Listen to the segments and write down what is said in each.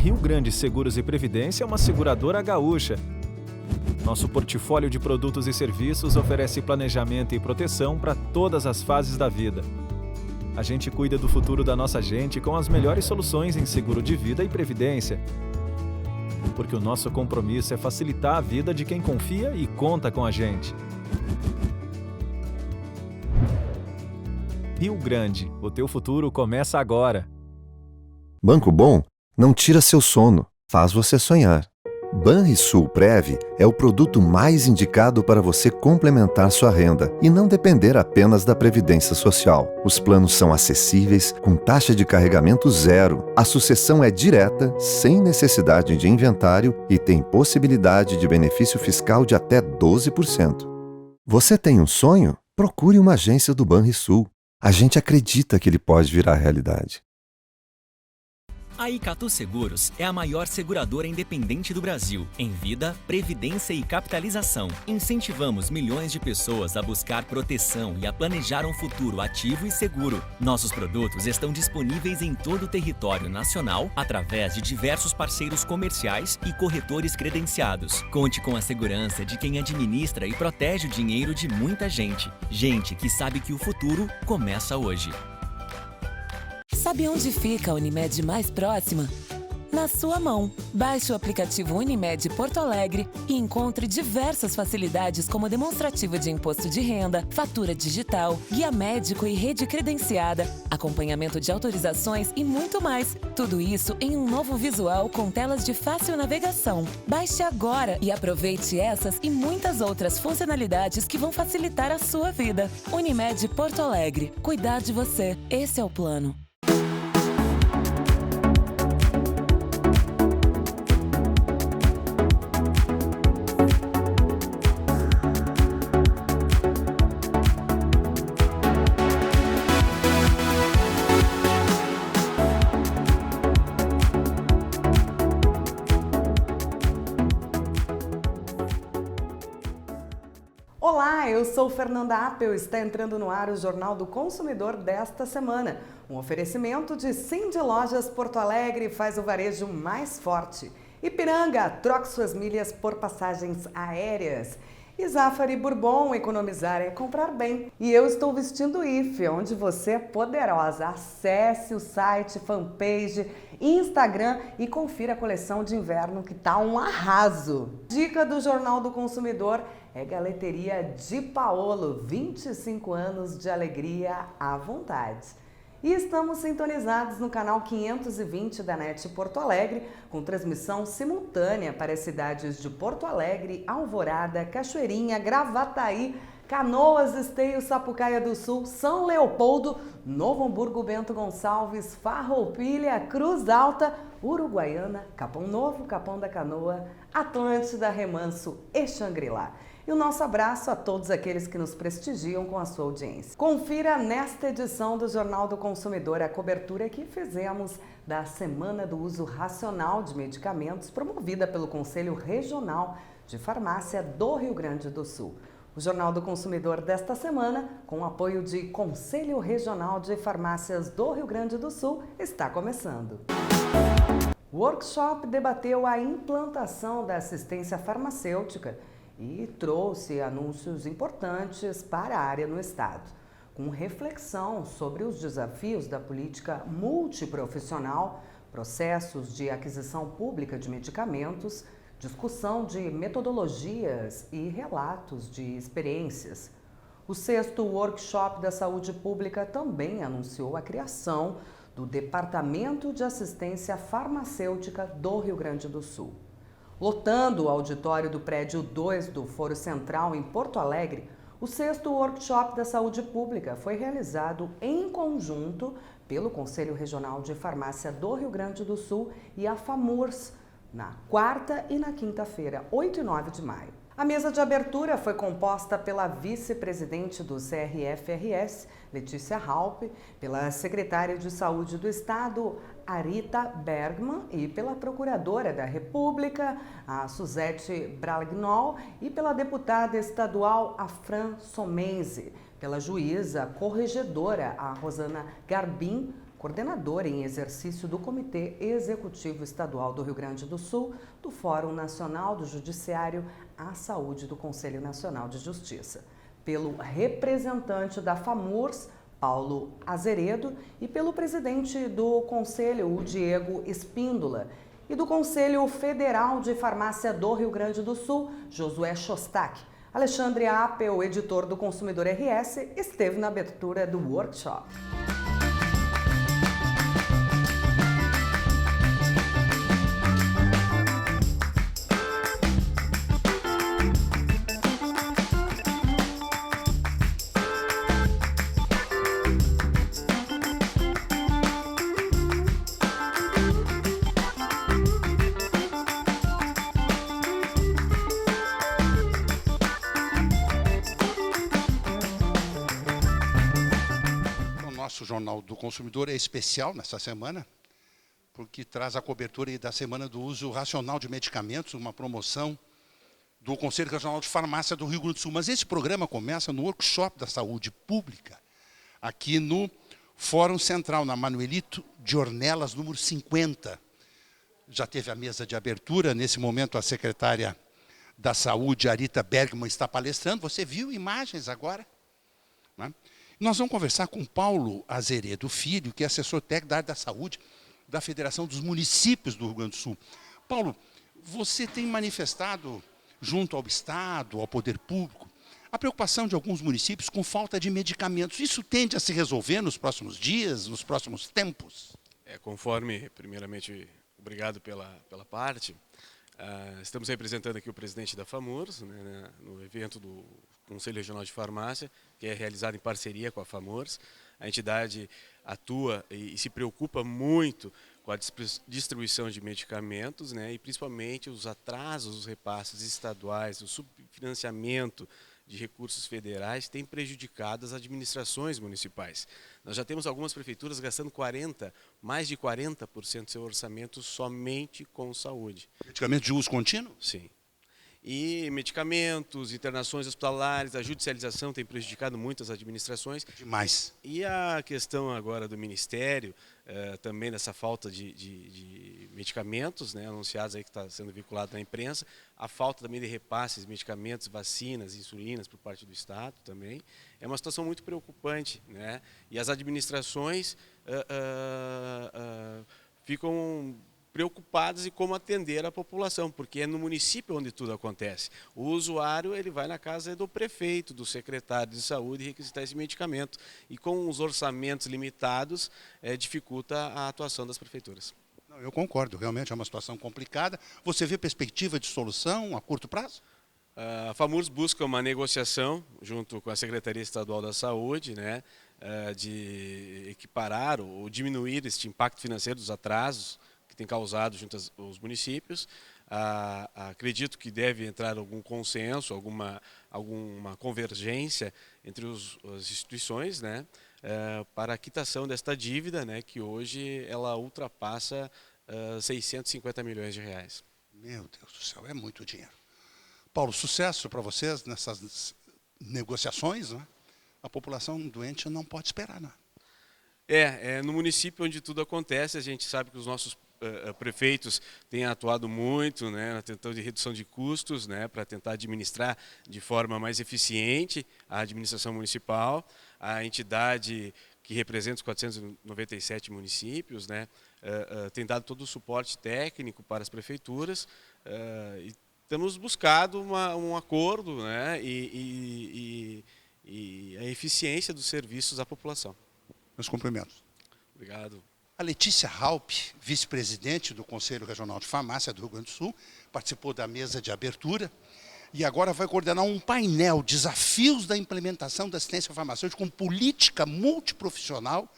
Rio Grande Seguros e Previdência é uma seguradora gaúcha. Nosso portfólio de produtos e serviços oferece planejamento e proteção para todas as fases da vida. A gente cuida do futuro da nossa gente com as melhores soluções em seguro de vida e previdência. Porque o nosso compromisso é facilitar a vida de quem confia e conta com a gente. Rio Grande, o teu futuro começa agora. Banco Bom não tira seu sono, faz você sonhar. Banrisul Prev é o produto mais indicado para você complementar sua renda e não depender apenas da Previdência Social. Os planos são acessíveis, com taxa de carregamento zero. A sucessão é direta, sem necessidade de inventário e tem possibilidade de benefício fiscal de até 12%. Você tem um sonho? Procure uma agência do Banrisul. A gente acredita que ele pode virar realidade. A Icatu Seguros é a maior seguradora independente do Brasil, em vida, previdência e capitalização. Incentivamos milhões de pessoas a buscar proteção e a planejar um futuro ativo e seguro. Nossos produtos estão disponíveis em todo o território nacional, através de diversos parceiros comerciais e corretores credenciados. Conte com a segurança de quem administra e protege o dinheiro de muita gente. Gente que sabe que o futuro começa hoje. Sabe onde fica a Unimed mais próxima? Na sua mão. Baixe o aplicativo Unimed Porto Alegre e encontre diversas facilidades como demonstrativo de imposto de renda, fatura digital, guia médico e rede credenciada, acompanhamento de autorizações e muito mais. Tudo isso em um novo visual com telas de fácil navegação. Baixe agora e aproveite essas e muitas outras funcionalidades que vão facilitar a sua vida. Unimed Porto Alegre. Cuidar de você. Esse é o plano. Olá, eu sou Fernanda Appel, está entrando no ar o Jornal do Consumidor desta semana. Um oferecimento de Cindy Lojas Porto Alegre faz o varejo mais forte. Ipiranga, troque suas milhas por passagens aéreas. E Zafari Bourbon, economizar é comprar bem. E eu estou vestindo o IFE, onde você é poderosa. Acesse o site, fanpage, Instagram e confira a coleção de inverno que tá um arraso. Dica do Jornal do Consumidor é Galeteria Di Paolo, 25 anos de alegria à vontade. E estamos sintonizados no canal 520 da NET Porto Alegre, com transmissão simultânea para as cidades de Porto Alegre, Alvorada, Cachoeirinha, Gravataí, Canoas, Esteio, Sapucaia do Sul, São Leopoldo, Novo Hamburgo, Bento Gonçalves, Farroupilha, Cruz Alta, Uruguaiana, Capão Novo, Capão da Canoa, Atlântida, Remanso e Xangri-Lá. E o nosso abraço a todos aqueles que nos prestigiam com a sua audiência. Confira nesta edição do Jornal do Consumidor a cobertura que fizemos da Semana do Uso Racional de Medicamentos, promovida pelo Conselho Regional de Farmácia do Rio Grande do Sul. O Jornal do Consumidor desta semana, com o apoio de Conselho Regional de Farmácias do Rio Grande do Sul, está começando. O workshop debateu a implantação da assistência farmacêutica e trouxe anúncios importantes para a área no estado, com reflexão sobre os desafios da política multiprofissional, processos de aquisição pública de medicamentos, discussão de metodologias e relatos de experiências. O 6º Workshop da Saúde Pública também anunciou a criação do Departamento de Assistência Farmacêutica do Rio Grande do Sul. Lotando o auditório do prédio 2 do Foro Central em Porto Alegre, o 6º Workshop da Saúde Pública foi realizado em conjunto pelo Conselho Regional de Farmácia do Rio Grande do Sul e a FAMURS, na quarta e na quinta-feira, 8 e 9 de maio. A mesa de abertura foi composta pela vice-presidente do CRF-RS, Letícia Halpe, pela secretária de Saúde do Estado, Arita Bergman, e pela procuradora da República, a Suzete Bragnol, e pela deputada estadual, a Fran Somenzi, pela juíza corregedora, a Rosana Garbim, coordenadora em exercício do Comitê Executivo Estadual do Rio Grande do Sul, do Fórum Nacional do Judiciário à Saúde do Conselho Nacional de Justiça, pelo representante da FAMURS, Paulo Azeredo, e pelo presidente do Conselho, o Diego Espíndola, e do Conselho Federal de Farmácia do Rio Grande do Sul, Josué Shostak. Alexandre Apel, editor do Consumidor RS, esteve na abertura do workshop. O Jornal do Consumidor é especial nessa semana, porque traz a cobertura da Semana do Uso Racional de Medicamentos, uma promoção do Conselho Regional de Farmácia do Rio Grande do Sul. Mas esse programa começa no Workshop da Saúde Pública, aqui no Fórum Central, na Manuelito de Ornelas, número 50. Já teve a mesa de abertura, nesse momento a secretária da Saúde, Arita Bergman, está palestrando. Você viu imagens agora? Né? Nós vamos conversar com Paulo Azeredo Filho, que é assessor técnico da área da saúde da Federação dos Municípios do Rio Grande do Sul. Paulo, você tem manifestado, junto ao Estado, ao poder público, a preocupação de alguns municípios com falta de medicamentos. Isso tende a se resolver nos próximos dias, nos próximos tempos? Conforme, primeiramente, obrigado pela parte. Estamos representando aqui o presidente da FAMURS, né, no evento do Conselho Regional de Farmácia, que é realizado em parceria com a FAMURS. A entidade atua e se preocupa muito com a distribuição de medicamentos, né, e principalmente os atrasos, os repasses estaduais, o subfinanciamento de recursos federais tem prejudicado as administrações municipais. Nós já temos algumas prefeituras gastando mais de 40% do seu orçamento somente com saúde. Medicamento de uso contínuo? Sim. E medicamentos, internações hospitalares, a judicialização tem prejudicado muito as administrações. Demais. E a questão agora do Ministério, também dessa falta de medicamentos, né, anunciados aí que está sendo vinculado na imprensa, a falta também de repasses, medicamentos, vacinas, insulinas por parte do Estado também, é uma situação muito preocupante, né? E as administrações ficam preocupadas em como atender a população, porque é no município onde tudo acontece. O usuário ele vai na casa do prefeito, do secretário de saúde requisitar esse medicamento. E com os orçamentos limitados, dificulta a atuação das prefeituras. Não, eu concordo, realmente é uma situação complicada. Você vê perspectiva de solução a curto prazo? A FAMURS busca uma negociação junto com a Secretaria Estadual da Saúde, né, de equiparar ou diminuir este impacto financeiro dos atrasos que tem causado junto aos municípios. Acredito que deve entrar algum consenso, alguma convergência entre as instituições, né, para a quitação desta dívida, né, que hoje ela ultrapassa 650 milhões de reais. Meu Deus do céu, é muito dinheiro. Paulo, sucesso para vocês nessas negociações, né? A população doente não pode esperar nada. No município onde tudo acontece, a gente sabe que os nossos prefeitos têm atuado muito, né, na tentativa de redução de custos, né, para tentar administrar de forma mais eficiente a administração municipal. A entidade que representa os 497 municípios, né, tem dado todo o suporte técnico para as prefeituras e temos buscado um acordo, né, e a eficiência dos serviços à população. Meus cumprimentos. Obrigado. A Letícia Halp, vice-presidente do Conselho Regional de Farmácia do Rio Grande do Sul, participou da mesa de abertura e agora vai coordenar um painel, desafios da implementação da assistência farmacêutica com política multiprofissional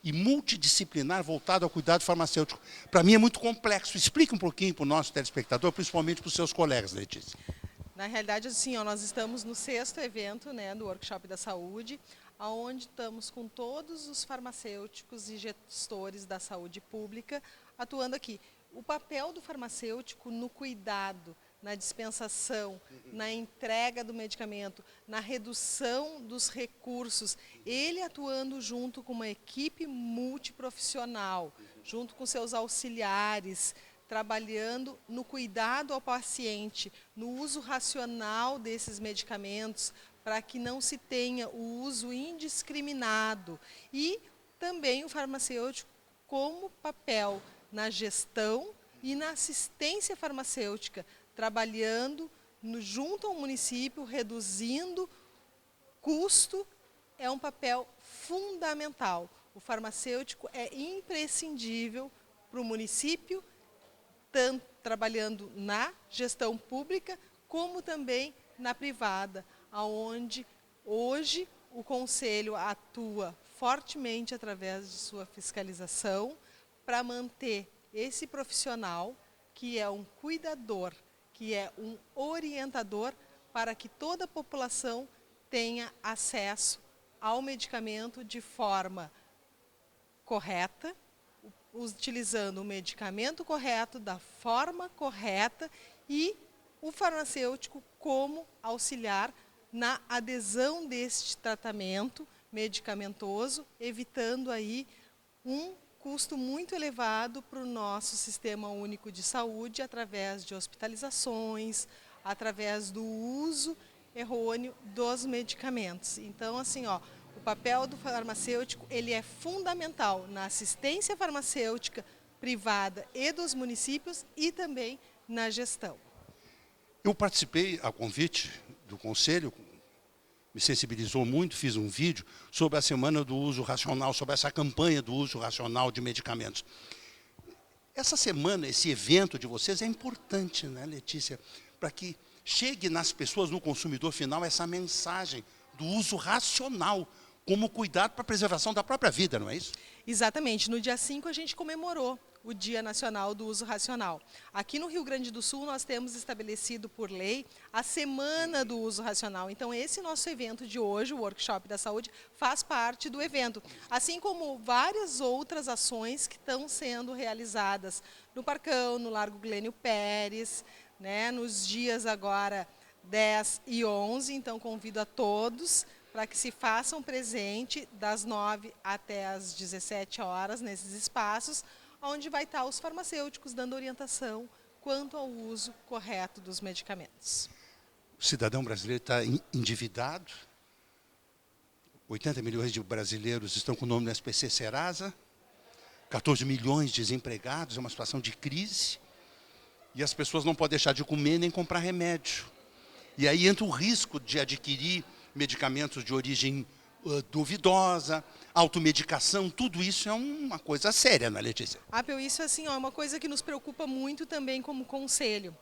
e multidisciplinar voltado ao cuidado farmacêutico. Para mim é muito complexo. Explique um pouquinho para o nosso telespectador, principalmente para os seus colegas, Letícia. Na realidade, assim, nós estamos no 6º evento, né, do Workshop da Saúde, onde estamos com todos os farmacêuticos e gestores da saúde pública atuando aqui. O papel do farmacêutico no cuidado na dispensação, na entrega do medicamento, na redução dos recursos, ele atuando junto com uma equipe multiprofissional, junto com seus auxiliares, trabalhando no cuidado ao paciente, no uso racional desses medicamentos, para que não se tenha o uso indiscriminado. E também o farmacêutico como papel na gestão e na assistência farmacêutica, trabalhando junto ao município, reduzindo custo, é um papel fundamental. O farmacêutico é imprescindível para o município, tanto trabalhando na gestão pública, como também na privada, onde hoje o Conselho atua fortemente através de sua fiscalização para manter esse profissional, que é um cuidador, que é um orientador, para que toda a população tenha acesso ao medicamento de forma correta, utilizando o medicamento correto, da forma correta, e o farmacêutico como auxiliar na adesão deste tratamento medicamentoso, evitando aí um custo muito elevado para o nosso Sistema Único de Saúde, através de hospitalizações, através do uso errôneo dos medicamentos. Então, assim, ó, o papel do farmacêutico, ele é fundamental na assistência farmacêutica privada e dos municípios, e também na gestão. Eu participei, a convite do Conselho, me sensibilizou muito, fiz um vídeo sobre a Semana do Uso Racional, sobre essa campanha do uso racional de medicamentos. Essa semana, esse evento de vocês é importante, né, Letícia? Para que chegue nas pessoas, no consumidor final, essa mensagem do uso racional, como cuidado para a preservação da própria vida, não é isso? Exatamente. No dia 5 a gente comemorou o Dia Nacional do Uso Racional. Aqui no Rio Grande do Sul nós temos estabelecido por lei a Semana do Uso Racional. Então esse nosso evento de hoje, o Workshop da Saúde, faz parte do evento. Assim como várias outras ações que estão sendo realizadas no Parcão, no Largo Glênio Pérez, né, nos dias agora 10 e 11. Então convido a todos para que se façam presente das 9 até as 17 horas nesses espaços, onde vai estar os farmacêuticos dando orientação quanto ao uso correto dos medicamentos. O cidadão brasileiro está endividado, 80 milhões de brasileiros estão com o nome no SPC Serasa, 14 milhões de desempregados, é uma situação de crise, e as pessoas não podem deixar de comer nem comprar remédio. E aí entra o risco de adquirir medicamentos de origem duvidosa, automedicação, tudo isso é uma coisa séria, não é, Letícia? Apeu, isso assim, ó, é uma coisa que nos preocupa muito também como conselho.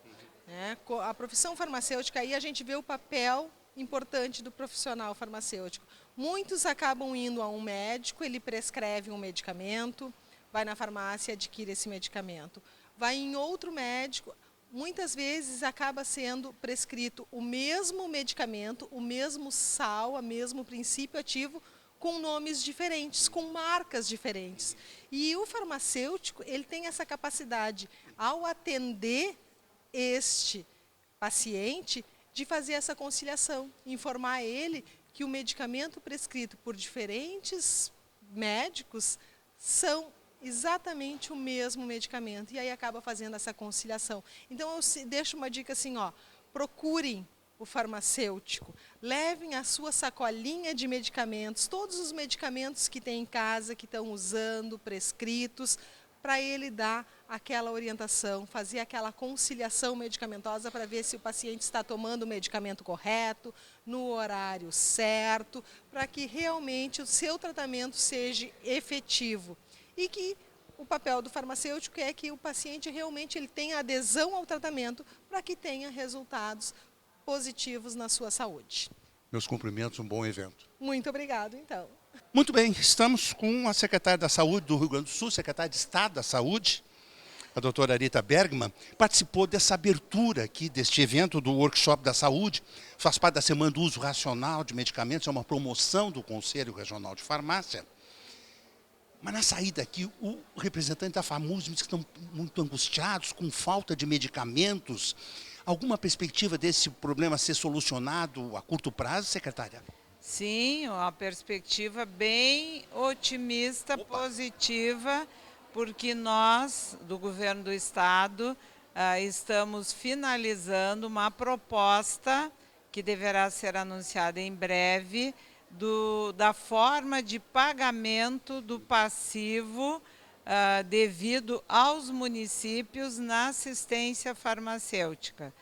Né? A profissão farmacêutica, aí a gente vê o papel importante do profissional farmacêutico. Muitos acabam indo a um médico, ele prescreve um medicamento, vai na farmácia e adquire esse medicamento. Vai em outro médico, muitas vezes acaba sendo prescrito o mesmo medicamento, o mesmo sal, o mesmo princípio ativo, com nomes diferentes, com marcas diferentes. E o farmacêutico, ele tem essa capacidade, ao atender este paciente, de fazer essa conciliação, informar ele que o medicamento prescrito por diferentes médicos são exatamente o mesmo medicamento, e aí acaba fazendo essa conciliação. Então eu deixo uma dica assim, ó, procurem o farmacêutico, levem a sua sacolinha de medicamentos, todos os medicamentos que tem em casa, que estão usando, prescritos, para ele dar aquela orientação, fazer aquela conciliação medicamentosa para ver se o paciente está tomando o medicamento correto, no horário certo, para que realmente o seu tratamento seja efetivo. E que o papel do farmacêutico é que o paciente realmente ele tenha adesão ao tratamento para que tenha resultados positivos na sua saúde. Meus cumprimentos, um bom evento. Muito obrigado, então. Muito bem, estamos com a secretária da Saúde do Rio Grande do Sul, secretária de Estado da Saúde, a doutora Arita Bergman, participou dessa abertura aqui, deste evento do Workshop da Saúde, faz parte da Semana do Uso Racional de Medicamentos, é uma promoção do Conselho Regional de Farmácia. Mas na saída aqui, o representante da FAMURS disse que estão muito angustiados, com falta de medicamentos. Alguma perspectiva desse problema ser solucionado a curto prazo, secretária? Sim, uma perspectiva bem otimista, positiva, porque nós, do Governo do Estado, estamos finalizando uma proposta que deverá ser anunciada em breve, da forma de pagamento do passivo devido aos municípios na assistência farmacêutica.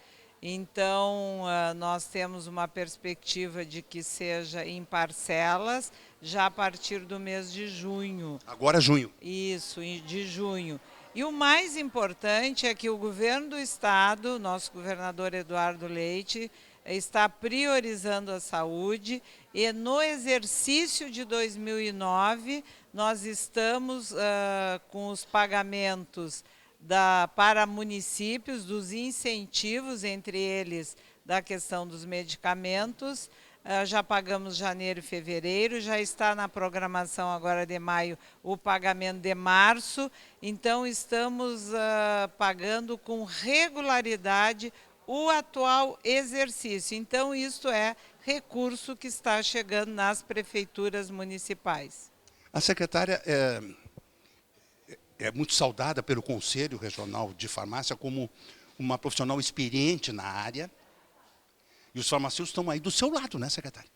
Então, nós temos uma perspectiva de que seja em parcelas, já a partir do mês de junho. Agora junho. Isso, de junho. E o mais importante é que o Governo do Estado, nosso governador Eduardo Leite, está priorizando a saúde e no exercício de 2009 nós estamos com os pagamentos para municípios, dos incentivos, entre eles da questão dos medicamentos. Já pagamos janeiro e fevereiro, já está na programação agora de maio o pagamento de março, então estamos pagando com regularidade o atual exercício. Então, isto é recurso que está chegando nas prefeituras municipais. A secretária é muito saudada pelo Conselho Regional de Farmácia como uma profissional experiente na área. E os farmacêuticos estão aí do seu lado, né, secretária?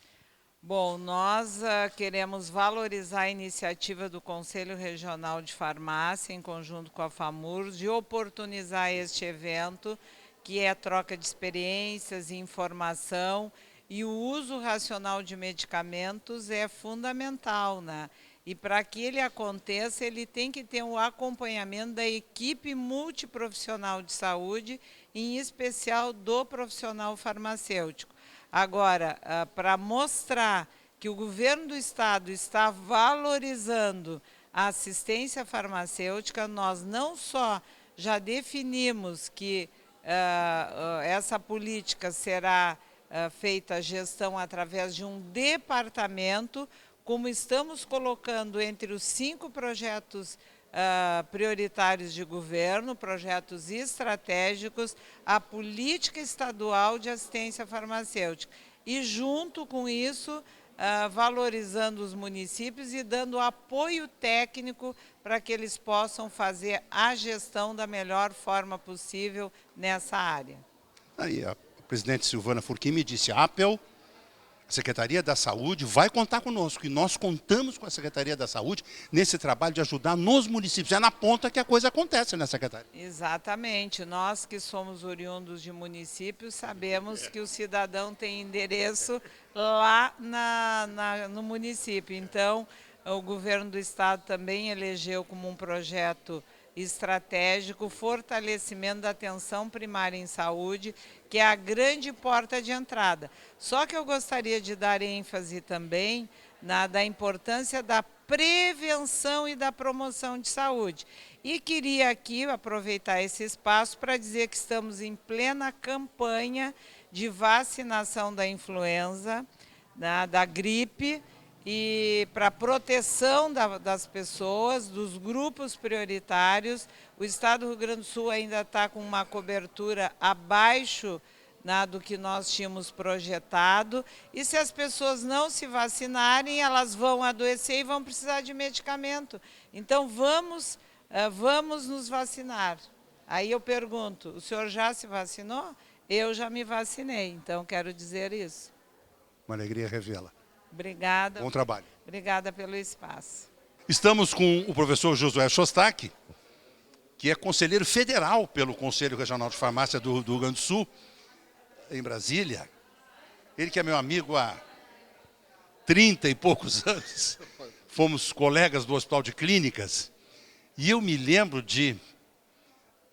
Bom, nós queremos valorizar a iniciativa do Conselho Regional de Farmácia, em conjunto com a FAMURS, de oportunizar este evento, que é a troca de experiências e informação, e o uso racional de medicamentos é fundamental, né? E para que ele aconteça, ele tem que ter um acompanhamento da equipe multiprofissional de saúde, em especial do profissional farmacêutico. Agora, para mostrar que o Governo do Estado está valorizando a assistência farmacêutica, nós não só já definimos que essa política será feita a gestão através de um departamento, como estamos colocando entre os 5 projetos prioritários de governo, projetos estratégicos, a política estadual de assistência farmacêutica. E junto com isso, valorizando os municípios e dando apoio técnico para que eles possam fazer a gestão da melhor forma possível nessa área. Aí a presidente Silvana Furquim me disse, a APEL, a Secretaria da Saúde, vai contar conosco. E nós contamos com a Secretaria da Saúde nesse trabalho de ajudar nos municípios. É na ponta que a coisa acontece, né, secretária? Exatamente. Nós que somos oriundos de municípios sabemos que o cidadão tem endereço lá no município. Então, o Governo do Estado também elegeu como um projeto estratégico o fortalecimento da atenção primária em saúde, que é a grande porta de entrada. Só que eu gostaria de dar ênfase também da importância da prevenção e da promoção de saúde. E queria aqui aproveitar esse espaço para dizer que estamos em plena campanha de vacinação da influenza, da gripe, e para proteção das pessoas, dos grupos prioritários. O Estado do Rio Grande do Sul ainda está com uma cobertura abaixo do que nós tínhamos projetado, e se as pessoas não se vacinarem, elas vão adoecer e vão precisar de medicamento. Então, vamos nos vacinar. Aí eu pergunto, o senhor já se vacinou? Eu já me vacinei, então quero dizer isso. Uma alegria revê-la. Obrigada. Bom trabalho. Obrigada pelo espaço. Estamos com o professor Josué Shostak, que é conselheiro federal pelo Conselho Regional de Farmácia do Rio Grande do Sul, em Brasília. Ele que é meu amigo há 30 e poucos anos. Fomos colegas do Hospital de Clínicas. E eu me lembro de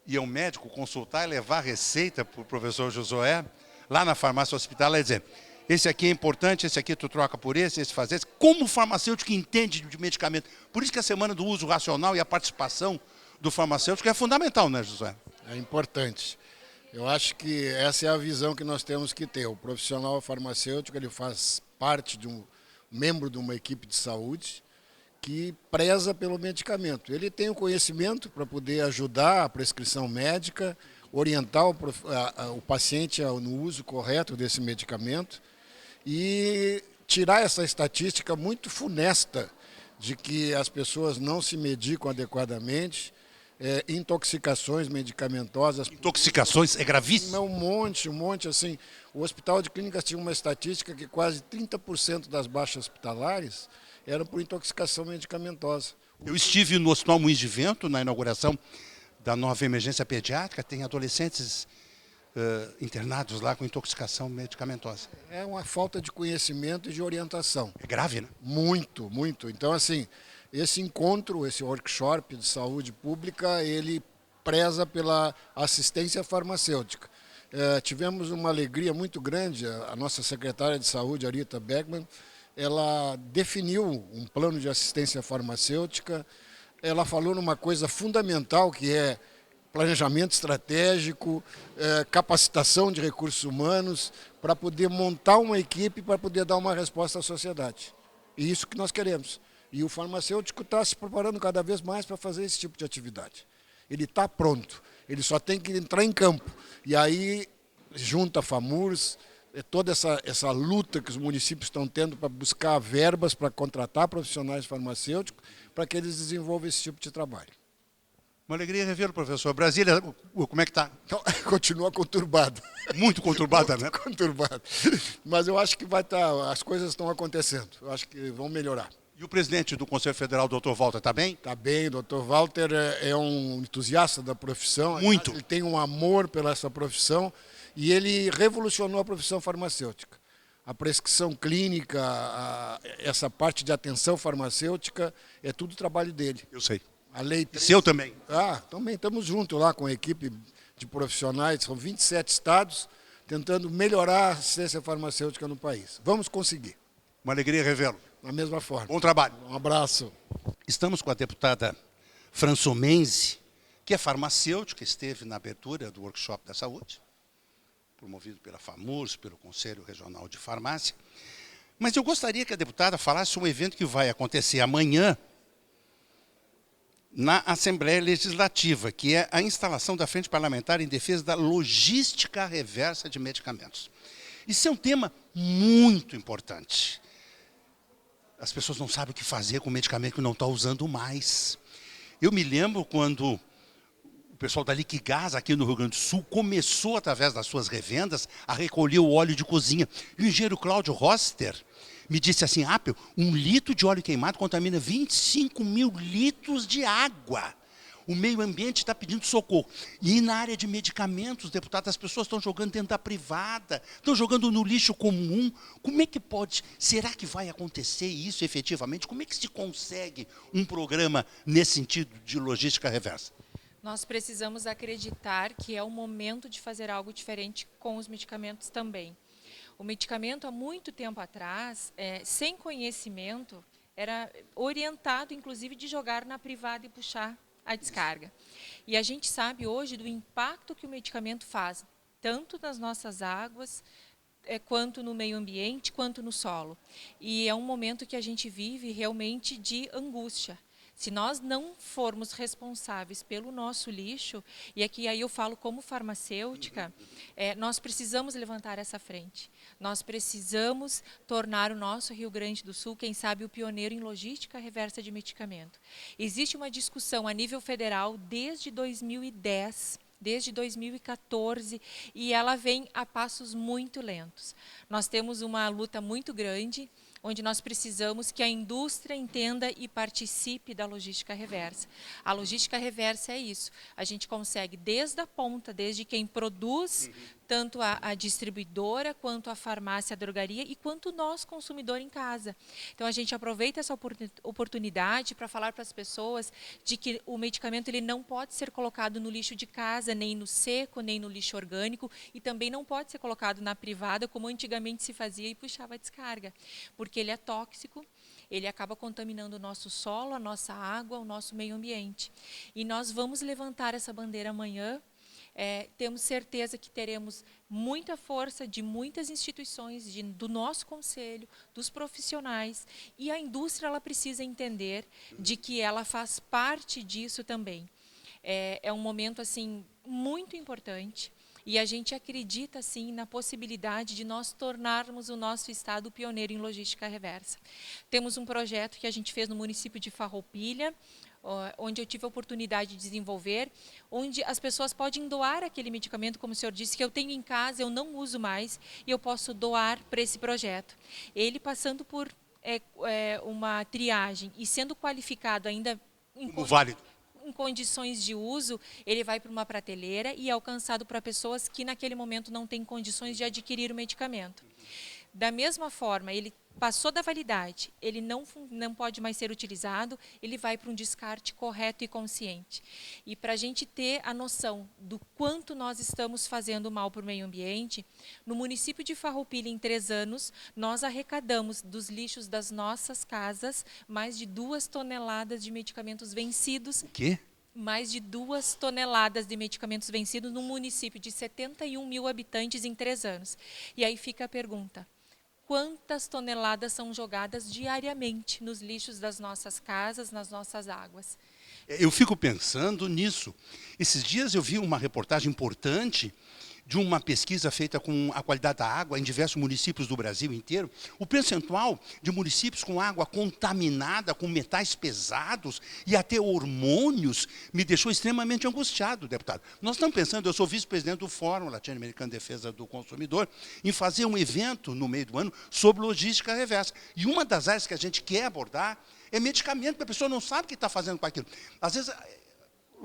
ir ao médico consultar e levar receita para o professor Josué, lá na farmácia hospitalar, e dizer, esse aqui é importante, esse aqui tu troca por esse faz esse. Como o farmacêutico entende de medicamento. Por isso que a semana do uso racional e a participação do farmacêutico é fundamental, né, Josué? É importante. Eu acho que essa é a visão que nós temos que ter. O profissional farmacêutico, ele faz parte de um membro de uma equipe de saúde que preza pelo medicamento. Ele tem o conhecimento para poder ajudar a prescrição médica, orientar o paciente no uso correto desse medicamento e tirar essa estatística muito funesta de que as pessoas não se medicam adequadamente, intoxicações medicamentosas. Intoxicações é gravíssimo? Um monte, assim. O Hospital de Clínicas tinha uma estatística que quase 30% das baixas hospitalares eram por intoxicação medicamentosa. Eu estive no Hospital Moinhos de Vento, na inauguração da nova emergência pediátrica, tem adolescentes internados lá com intoxicação medicamentosa. É uma falta de conhecimento e de orientação. É grave, né? Muito, muito. Então, assim, esse encontro, esse workshop de saúde pública, ele preza pela assistência farmacêutica. Tivemos uma alegria muito grande, a nossa secretária de saúde, Arita Beckman, ela definiu um plano de assistência farmacêutica, ela falou numa coisa fundamental que é planejamento estratégico, capacitação de recursos humanos, para poder montar uma equipe para poder dar uma resposta à sociedade. E isso que nós queremos. E o farmacêutico está se preparando cada vez mais para fazer esse tipo de atividade. Ele está pronto, ele só tem que entrar em campo. E aí, junto à FAMURS, toda essa luta que os municípios estão tendo para buscar verbas para contratar profissionais farmacêuticos para que eles desenvolvam esse tipo de trabalho. Uma alegria revê-lo, professor. Brasília, como é que está? Então, continua conturbado. Muito conturbada, né? Muito conturbado. Mas eu acho que vai estar, as coisas estão acontecendo. Eu acho que vão melhorar. E o presidente do Conselho Federal, doutor Walter, está bem? Está bem, o doutor Walter é um entusiasta da profissão. Muito. Ele tem um amor pela essa profissão e ele revolucionou a profissão farmacêutica. A prescrição clínica, essa parte de atenção farmacêutica, é tudo trabalho dele. Eu sei. A lei 3... E seu também? Também estamos juntos lá com a equipe de profissionais, são 27 estados, tentando melhorar a assistência farmacêutica no país. Vamos conseguir. Uma alegria revê-lo. Da mesma forma. Bom trabalho. Um abraço. Estamos com a deputada Françomense, que é farmacêutica, esteve na abertura do workshop da saúde, promovido pela FAMURS, pelo Conselho Regional de Farmácia. Mas eu gostaria que a deputada falasse um evento que vai acontecer amanhã na Assembleia Legislativa, que é a instalação da Frente Parlamentar em defesa da logística reversa de medicamentos. Isso é um tema muito importante. As pessoas não sabem o que fazer com o medicamento que não está usando mais. Eu me lembro quando o pessoal da Liquigás, aqui no Rio Grande do Sul, começou, através das suas revendas, a recolher o óleo de cozinha. E o engenheiro Cláudio Roster me disse assim, Apel, 1 litro de óleo queimado contamina 25 mil litros de água. O meio ambiente está pedindo socorro. E na área de medicamentos, deputado, as pessoas estão jogando dentro da privada, estão jogando no lixo comum. Como é que pode? Será que vai acontecer isso efetivamente? Como é que se consegue um programa nesse sentido de logística reversa? Nós precisamos acreditar que é o momento de fazer algo diferente com os medicamentos também. O medicamento, há muito tempo atrás, sem conhecimento, era orientado, inclusive, de jogar na privada e puxar a descarga. E a gente sabe hoje do impacto que o medicamento faz, tanto nas nossas águas, quanto no meio ambiente, quanto no solo. E é um momento que a gente vive realmente de angústia. Se nós não formos responsáveis pelo nosso lixo, e aqui aí eu falo como farmacêutica, nós precisamos levantar essa frente. Nós precisamos tornar o nosso Rio Grande do Sul, quem sabe, o pioneiro em logística reversa de medicamento. Existe uma discussão a nível federal desde 2010, desde 2014, e ela vem a passos muito lentos. Nós temos uma luta muito grande, onde nós precisamos que a indústria entenda e participe da logística reversa. A logística reversa é isso. A gente consegue desde a ponta, desde quem produz, tanto a distribuidora, quanto a farmácia, a drogaria e quanto nós, consumidor em casa. Então a gente aproveita essa oportunidade para falar para as pessoas de que o medicamento ele não pode ser colocado no lixo de casa, nem no seco, nem no lixo orgânico, e também não pode ser colocado na privada, como antigamente se fazia e puxava a descarga, porque ele é tóxico, ele acaba contaminando o nosso solo, a nossa água, o nosso meio ambiente. E nós vamos levantar essa bandeira amanhã. Temos certeza que teremos muita força de muitas instituições, do nosso conselho, dos profissionais, e a indústria ela precisa entender de que ela faz parte disso também. É um momento assim muito importante. E a gente acredita, sim, na possibilidade de nós tornarmos o nosso estado pioneiro em logística reversa. Temos um projeto que a gente fez no município de Farroupilha, onde eu tive a oportunidade de desenvolver, onde as pessoas podem doar aquele medicamento, como o senhor disse, que eu tenho em casa, eu não uso mais, e eu posso doar para esse projeto. Ele passando por uma triagem e sendo qualificado ainda válido. Em condições de uso, ele vai para uma prateleira e é alcançado para pessoas que naquele momento não têm condições de adquirir o medicamento. Da mesma forma, ele passou da validade, ele não pode mais ser utilizado, ele vai para um descarte correto e consciente. E para a gente ter a noção do quanto nós estamos fazendo mal para o meio ambiente, no município de Farroupilha, em 3 anos, nós arrecadamos dos lixos das nossas casas mais de 2 toneladas de medicamentos vencidos. O quê? Mais de 2 toneladas de medicamentos vencidos num município de 71 mil habitantes em 3 anos. E aí fica a pergunta: quantas toneladas são jogadas diariamente nos lixos das nossas casas, nas nossas águas? Eu fico pensando nisso. Esses dias eu vi uma reportagem importante de uma pesquisa feita com a qualidade da água em diversos municípios do Brasil inteiro. O percentual de municípios com água contaminada, com metais pesados e até hormônios, me deixou extremamente angustiado, deputado. Nós estamos pensando, eu sou vice-presidente do Fórum Latino-Americano de Defesa do Consumidor, em fazer um evento no meio do ano sobre logística reversa. E uma das áreas que a gente quer abordar é medicamento, porque a pessoa não sabe o que está fazendo com aquilo. Às vezes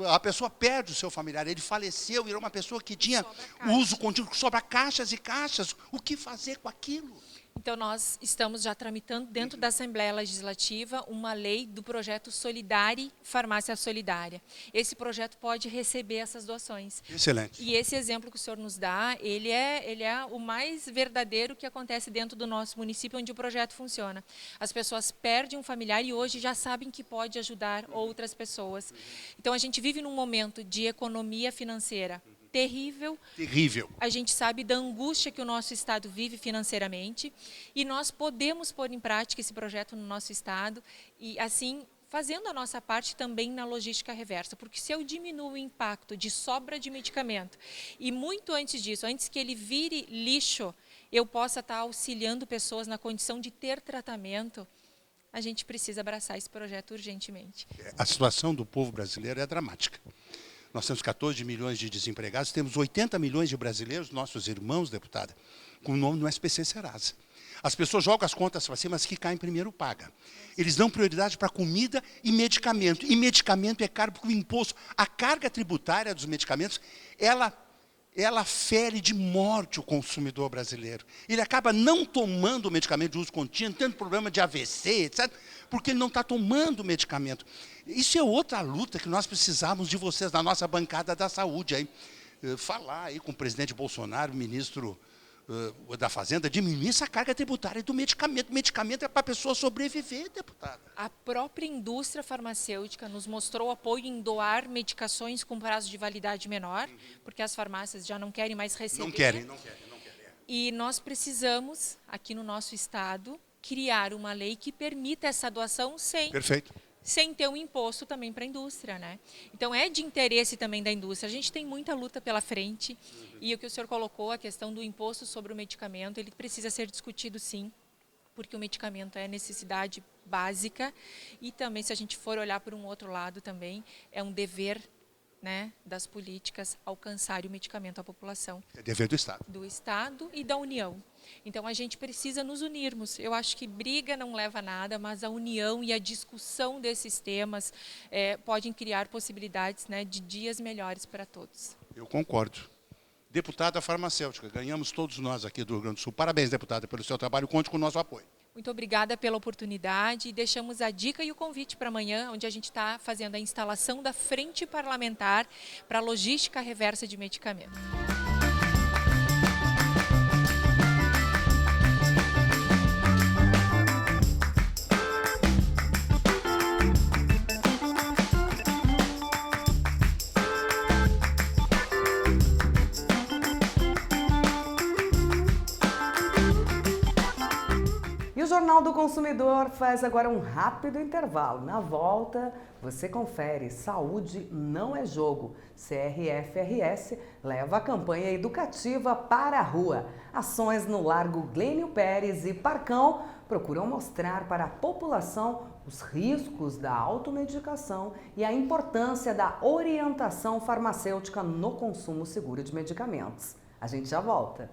a pessoa perde o seu familiar, ele faleceu, e era uma pessoa que tinha uso contínuo, sobra caixas e caixas. O que fazer com aquilo? Então, nós estamos já tramitando dentro da Assembleia Legislativa uma lei do projeto Solidari Farmácia Solidária. Esse projeto pode receber essas doações. Excelente. E esse exemplo que o senhor nos dá, ele é o mais verdadeiro que acontece dentro do nosso município, onde o projeto funciona. As pessoas perdem um familiar e hoje já sabem que pode ajudar outras pessoas. Então, a gente vive num momento de economia financeira terrível. Terrível. A gente sabe da angústia que o nosso estado vive financeiramente e nós podemos pôr em prática esse projeto no nosso estado e, assim, fazendo a nossa parte também na logística reversa, porque se eu diminuo o impacto de sobra de medicamento e muito antes disso, antes que ele vire lixo, eu possa estar auxiliando pessoas na condição de ter tratamento, a gente precisa abraçar esse projeto urgentemente. A situação do povo brasileiro é dramática. Nós temos 14 milhões de desempregados, temos 80 milhões de brasileiros, nossos irmãos, deputada, com o nome no SPC Serasa. As pessoas jogam as contas para cima, mas que caem primeiro paga. Eles dão prioridade para comida e medicamento. E medicamento é caro porque o imposto, a carga tributária dos medicamentos, ela fere de morte o consumidor brasileiro. Ele acaba não tomando o medicamento de uso contínuo, tendo problema de AVC, etc., porque ele não está tomando o medicamento. Isso é outra luta que nós precisamos de vocês, na nossa bancada da saúde. Aí, falar aí com o presidente Bolsonaro, o ministro da Fazenda, diminuir essa carga tributária do medicamento. O medicamento é para a pessoa sobreviver, deputada. A própria indústria farmacêutica nos mostrou apoio em doar medicações com prazo de validade menor, porque as farmácias já não querem mais receber. Não querem. E nós precisamos, aqui no nosso estado, criar uma lei que permita essa doação sem ter um imposto também para a indústria, né? Então, é de interesse também da indústria. A gente tem muita luta pela frente e o que o senhor colocou, a questão do imposto sobre o medicamento, ele precisa ser discutido sim, porque o medicamento é necessidade básica e também, se a gente for olhar por um outro lado também, é um dever, né, das políticas alcançar o medicamento à população. É dever do Estado. Do Estado e da União. Então, a gente precisa nos unirmos. Eu acho que briga não leva a nada, mas a união e a discussão desses temas podem criar possibilidades, né, de dias melhores para todos. Eu concordo. Deputada farmacêutica, ganhamos todos nós aqui do Rio Grande do Sul. Parabéns, deputada, pelo seu trabalho. Conte com o nosso apoio. Muito obrigada pela oportunidade e deixamos a dica e o convite para amanhã, onde a gente está fazendo a instalação da Frente Parlamentar para a Logística Reversa de Medicamentos. E o Jornal do Consumidor faz agora um rápido intervalo. Na volta, você confere Saúde não é jogo. CRFRS leva a campanha educativa para a rua. Ações no Largo Glênio Pérez e Parcão procuram mostrar para a população os riscos da automedicação e a importância da orientação farmacêutica no consumo seguro de medicamentos. A gente já volta.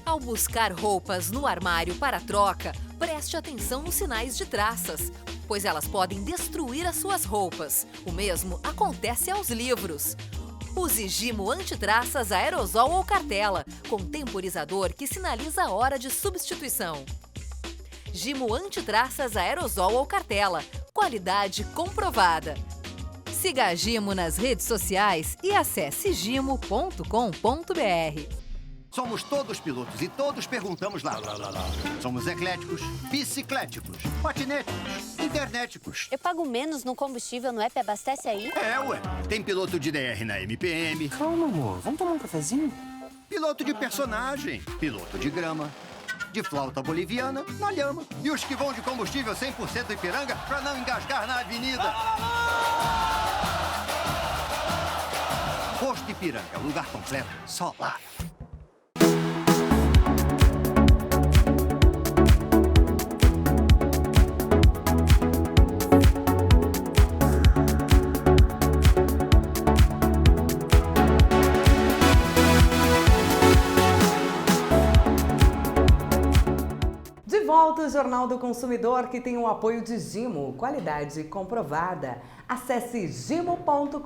Ao buscar roupas no armário para troca, preste atenção nos sinais de traças, pois elas podem destruir as suas roupas. O mesmo acontece aos livros. Use Gimo antitraças aerosol ou cartela, com temporizador que sinaliza a hora de substituição. Gimo antitraças aerosol ou cartela, qualidade comprovada. Siga a Gimo nas redes sociais e acesse gimo.com.br. Somos todos pilotos e todos perguntamos lá. Somos ecléticos, bicicléticos, patinéticos, internéticos. Eu pago menos no combustível no app Abastece Aí? É, ué. Tem piloto de DR na MPM. Calma, amor. Vamos tomar um cafezinho? Piloto de personagem, piloto de grama, de flauta boliviana na lhama. E os que vão de combustível 100% Ipiranga pra não engasgar na avenida. Posto Ipiranga, lugar completo, só lá. Volta o Jornal do Consumidor, que tem o apoio de Gimo, qualidade comprovada. Acesse gimo.com.br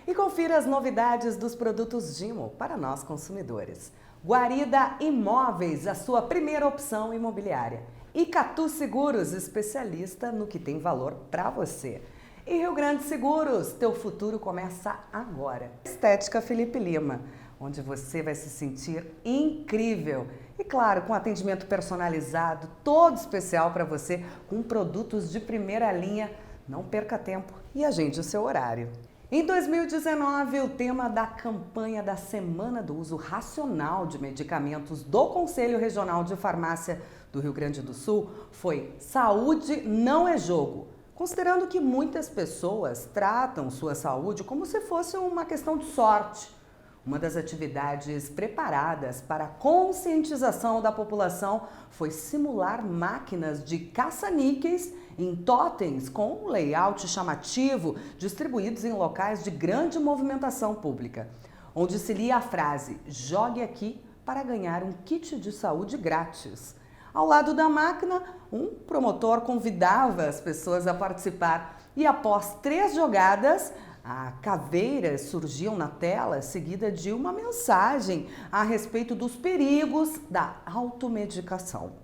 e confira as novidades dos produtos Gimo para nós consumidores. Guarida Imóveis, a sua primeira opção imobiliária. Icatu Seguros, especialista no que tem valor para você. E Rio Grande Seguros, teu futuro começa agora. Estética Felipe Lima, onde você vai se sentir incrível. E claro, com atendimento personalizado, todo especial para você, com produtos de primeira linha. Não perca tempo e agende o seu horário. Em 2019, o tema da campanha da Semana do Uso Racional de Medicamentos do Conselho Regional de Farmácia do Rio Grande do Sul foi Saúde não é jogo. Considerando que muitas pessoas tratam sua saúde como se fosse uma questão de sorte. Uma das atividades preparadas para a conscientização da população foi simular máquinas de caça-níqueis em totens com um layout chamativo distribuídos em locais de grande movimentação pública, onde se lia a frase "jogue aqui para ganhar um kit de saúde grátis". Ao lado da máquina, um promotor convidava as pessoas a participar e após 3 jogadas, caveiras surgiam na tela, seguida de uma mensagem a respeito dos perigos da automedicação.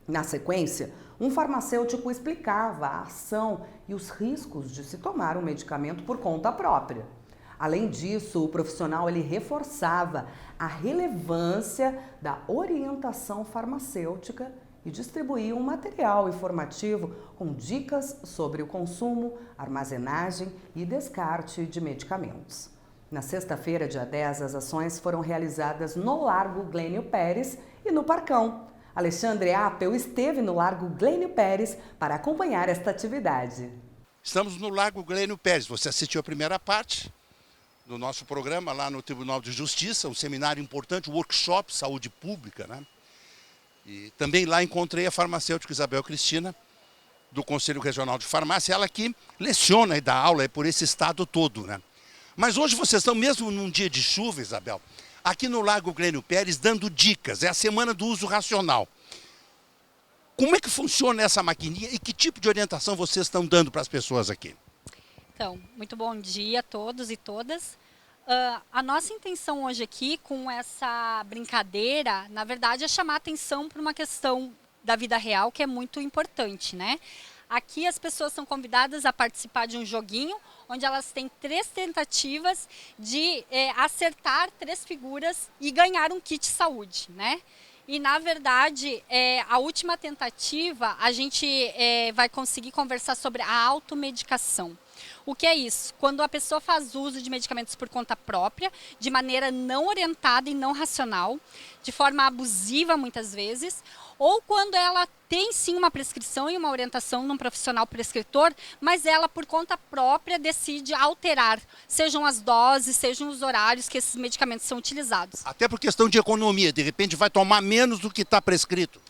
Na sequência, um farmacêutico explicava a ação e os riscos de se tomar um medicamento por conta própria. Além disso, o profissional reforçava a relevância da orientação farmacêutica e distribuía um material informativo com dicas sobre o consumo, armazenagem e descarte de medicamentos. Na sexta-feira, dia 10, as ações foram realizadas no Largo Glênio Pérez e no Parcão. Alexandre Appel esteve no Largo Glênio Pérez para acompanhar esta atividade. Estamos no Largo Glênio Pérez. Você assistiu a primeira parte do nosso programa lá no Tribunal de Justiça, um seminário importante, um workshop Saúde Pública, né? E também lá encontrei a farmacêutica Isabel Cristina, do Conselho Regional de Farmácia, ela que leciona e dá aula por esse estado todo, né? Mas hoje vocês estão, mesmo num dia de chuva, Isabel, aqui no Largo Glênio Pérez, dando dicas. É a Semana do Uso Racional. Como é que funciona essa maquininha e que tipo de orientação vocês estão dando para as pessoas aqui? Então, muito bom dia a todos e todas. A nossa intenção hoje aqui com essa brincadeira, na verdade, é chamar atenção para uma questão da vida real que é muito importante, né? Aqui as pessoas são convidadas a participar de um joguinho, onde elas têm 3 tentativas de acertar 3 figuras e ganhar um kit saúde, né? E, na verdade, a última tentativa, a gente vai conseguir conversar sobre a automedicação. O que é isso? Quando a pessoa faz uso de medicamentos por conta própria, de maneira não orientada e não racional, de forma abusiva muitas vezes, ou quando ela tem sim uma prescrição e uma orientação num profissional prescritor, mas ela por conta própria decide alterar, sejam as doses, sejam os horários que esses medicamentos são utilizados. Até por questão de economia, de repente vai tomar menos do que está prescrito.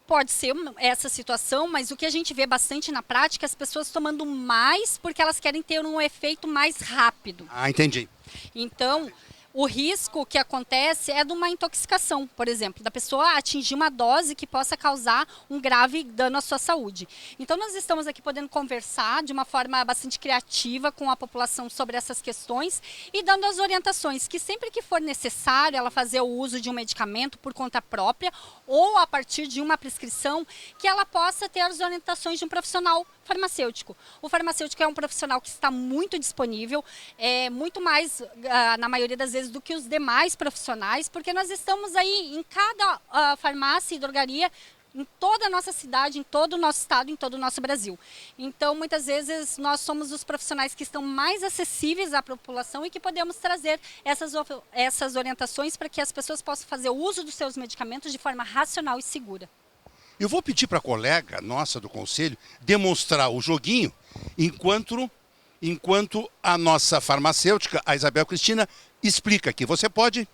Pode ser essa situação, mas o que a gente vê bastante na prática é as pessoas tomando mais porque elas querem ter um efeito mais rápido. Ah, entendi. Então, o risco que acontece é de uma intoxicação, por exemplo, da pessoa atingir uma dose que possa causar um grave dano à sua saúde. Então, nós estamos aqui podendo conversar de uma forma bastante criativa com a população sobre essas questões e dando as orientações que sempre que for necessário ela fazer o uso de um medicamento por conta própria ou a partir de uma prescrição, que ela possa ter as orientações de um profissional farmacêutico. O farmacêutico é um profissional que está muito disponível, muito mais, na maioria das vezes, do que os demais profissionais, porque nós estamos aí em cada farmácia e drogaria, em toda a nossa cidade, em todo o nosso estado, em todo o nosso Brasil. Então, muitas vezes, nós somos os profissionais que estão mais acessíveis à população e que podemos trazer essas orientações para que as pessoas possam fazer o uso dos seus medicamentos de forma racional e segura. Eu vou pedir para a colega nossa do Conselho demonstrar o joguinho enquanto a nossa farmacêutica, a Isabel Cristina, explica aqui. Você pode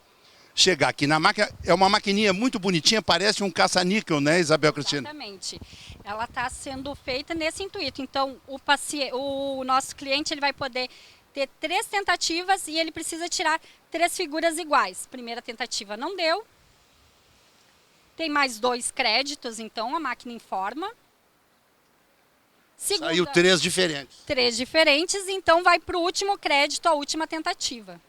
chegar aqui na máquina, é uma maquininha muito bonitinha, parece um caça-níquel, né, Isabel Cristina? Exatamente. Ela está sendo feita nesse intuito. Então, o nosso cliente ele vai poder ter 3 tentativas e ele precisa tirar 3 figuras iguais. Primeira tentativa não deu. Tem mais 2 créditos, então a máquina informa. Segunda, saiu 3 diferentes. 3 diferentes, então vai para o último crédito, a última tentativa.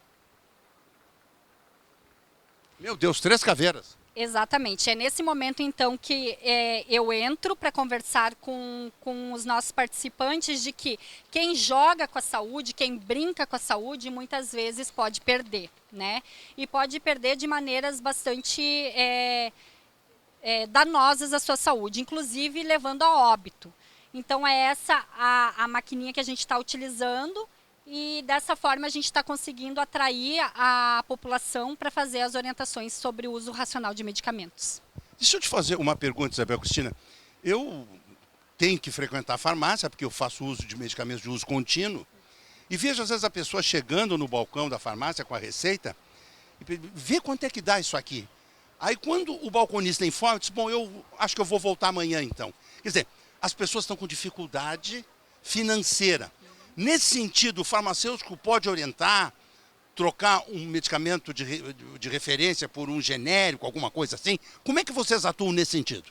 Meu Deus, 3 caveiras. Exatamente. É nesse momento, então, que eu entro para conversar com os nossos participantes de que quem joga com a saúde, quem brinca com a saúde, muitas vezes pode perder, né? E pode perder de maneiras bastante danosas à sua saúde, inclusive levando a óbito. Então, é essa a maquininha que a gente está utilizando. E dessa forma a gente está conseguindo atrair a população para fazer as orientações sobre o uso racional de medicamentos. Deixa eu te fazer uma pergunta, Isabel Cristina. Eu tenho que frequentar a farmácia, porque eu faço uso de medicamentos de uso contínuo, e vejo às vezes a pessoa chegando no balcão da farmácia com a receita, e vê quanto é que dá isso aqui. Aí quando o balconista informa, diz, bom, eu acho que eu vou voltar amanhã então. Quer dizer, as pessoas estão com dificuldade financeira. Nesse sentido, o farmacêutico pode orientar, trocar um medicamento de referência por um genérico, alguma coisa assim? Como é que vocês atuam nesse sentido?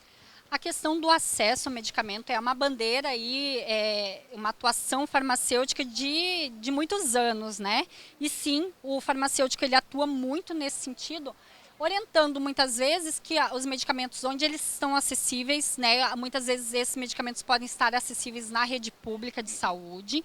A questão do acesso ao medicamento é uma bandeira aí, uma atuação farmacêutica de muitos anos, né? E sim, o farmacêutico ele atua muito nesse sentido, orientando muitas vezes que os medicamentos onde eles estão acessíveis, né, muitas vezes esses medicamentos podem estar acessíveis na rede pública de saúde,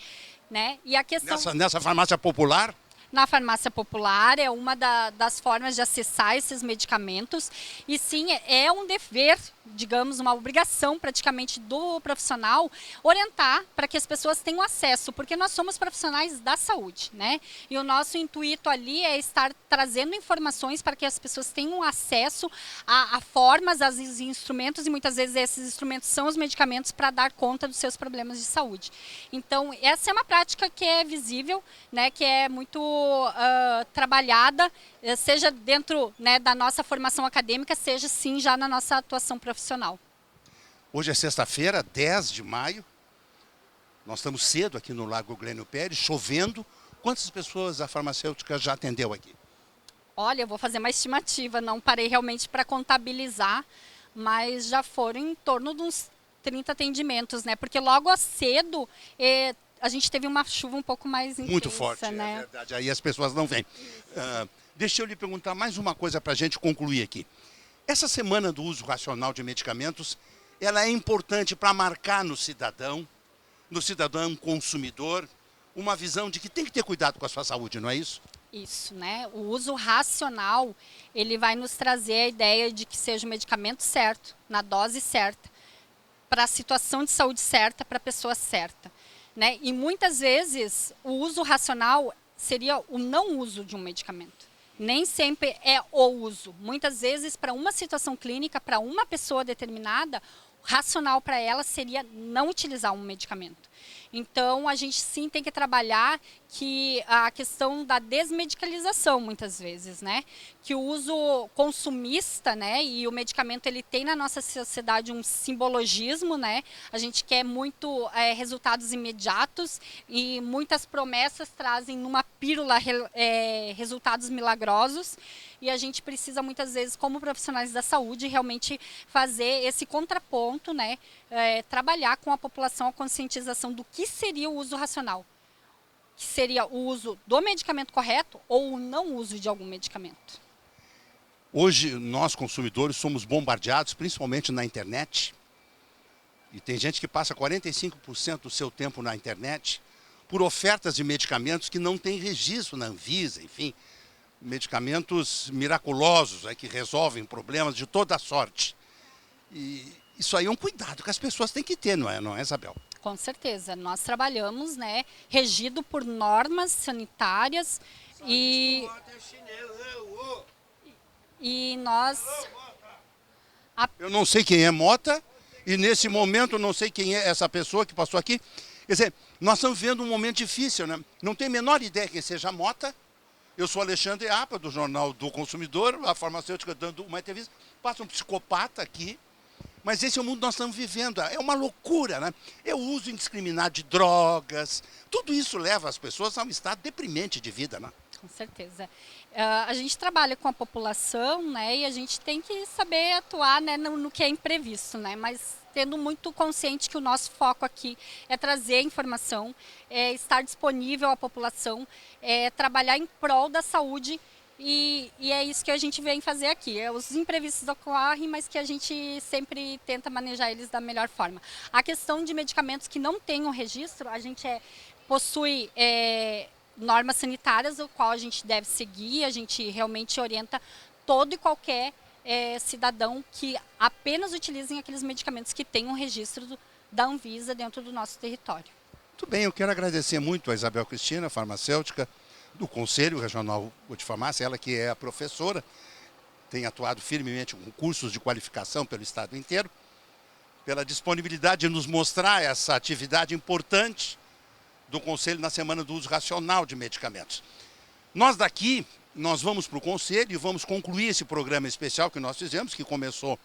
né? E a questão nessa farmácia popular? Na farmácia popular é uma das formas de acessar esses medicamentos e sim, é um dever, digamos, uma obrigação praticamente do profissional orientar para que as pessoas tenham acesso, porque nós somos profissionais da saúde, né? E o nosso intuito ali é estar trazendo informações para que as pessoas tenham acesso a formas, a instrumentos, e muitas vezes esses instrumentos são os medicamentos para dar conta dos seus problemas de saúde. Então, essa é uma prática que é visível, né, que é muito trabalhada, seja dentro, né, da nossa formação acadêmica, seja sim já na nossa atuação profissional. Hoje é sexta-feira, 10 de maio. Nós estamos cedo aqui no Largo Glênio Pérez, chovendo. Quantas pessoas a farmacêutica já atendeu aqui? Olha, eu vou fazer uma estimativa, não parei realmente para contabilizar, mas já foram em torno de uns 30 atendimentos, né? Porque logo cedo a gente teve uma chuva um pouco mais intensa, muito forte, né? É verdade. Aí as pessoas não vêm. Deixa eu lhe perguntar mais uma coisa para a gente concluir aqui. Essa semana do uso racional de medicamentos ela é importante para marcar no cidadão consumidor, uma visão de que tem que ter cuidado com a sua saúde, não é isso? Isso, né? O uso racional, ele vai nos trazer a ideia de que seja o medicamento certo, na dose certa, para a situação de saúde certa, para a pessoa certa, né? E muitas vezes o uso racional seria o não uso de um medicamento. Nem sempre é o uso. Muitas vezes, para uma situação clínica, para uma pessoa determinada, racional para ela seria não utilizar um medicamento. Então, a gente sim tem que trabalhar que a questão da desmedicalização, muitas vezes, né? Que o uso consumista, né? E o medicamento, ele tem na nossa sociedade um simbologismo, né? A gente quer muito resultados imediatos e muitas promessas trazem numa pílula resultados milagrosos. E a gente precisa, muitas vezes, como profissionais da saúde, realmente fazer esse contraponto, né? Trabalhar com a população a conscientização do que seria o uso racional. Que seria o uso do medicamento correto ou o não uso de algum medicamento. Hoje, nós consumidores somos bombardeados, principalmente na internet. E tem gente que passa 45% do seu tempo na internet por ofertas de medicamentos que não têm registro na Anvisa, enfim. Medicamentos miraculosos que resolvem problemas de toda sorte. E isso aí é um cuidado que as pessoas têm que ter, não é, Isabel? Com certeza. Nós trabalhamos, né, regido por normas sanitárias e nós... Eu não sei quem é Mota e nesse momento eu não sei quem é essa pessoa que passou aqui. Quer dizer, nós estamos vivendo um momento difícil, né? Não tenho a menor ideia quem seja Mota. Eu sou Alexandre Apa, do Jornal do Consumidor, a farmacêutica dando uma entrevista. Passa um psicopata aqui. Mas esse é o mundo que nós estamos vivendo. É uma loucura, né? É o uso indiscriminado de drogas. Tudo isso leva as pessoas a um estado deprimente de vida, né? Com certeza. A gente trabalha com a população, né? E a gente tem que saber atuar, né, no que é imprevisto, né? Mas tendo muito consciente que o nosso foco aqui é trazer informação, é estar disponível à população, é trabalhar em prol da saúde. E é isso que a gente vem fazer aqui. Os imprevistos ocorrem, mas que a gente sempre tenta manejar eles da melhor forma. A questão de medicamentos que não têm um registro, a gente possui normas sanitárias, o qual a gente deve seguir. A gente realmente orienta todo e qualquer cidadão que apenas utilizem aqueles medicamentos que têm um registro da Anvisa dentro do nosso território. Muito bem, eu quero agradecer muito a Isabel Cristina, farmacêutica, do Conselho Regional de Farmácia, ela que é a professora, tem atuado firmemente com cursos de qualificação pelo estado inteiro, pela disponibilidade de nos mostrar essa atividade importante do Conselho na Semana do Uso Racional de Medicamentos. Nós daqui, nós vamos para o Conselho e vamos concluir esse programa especial que nós fizemos, que começou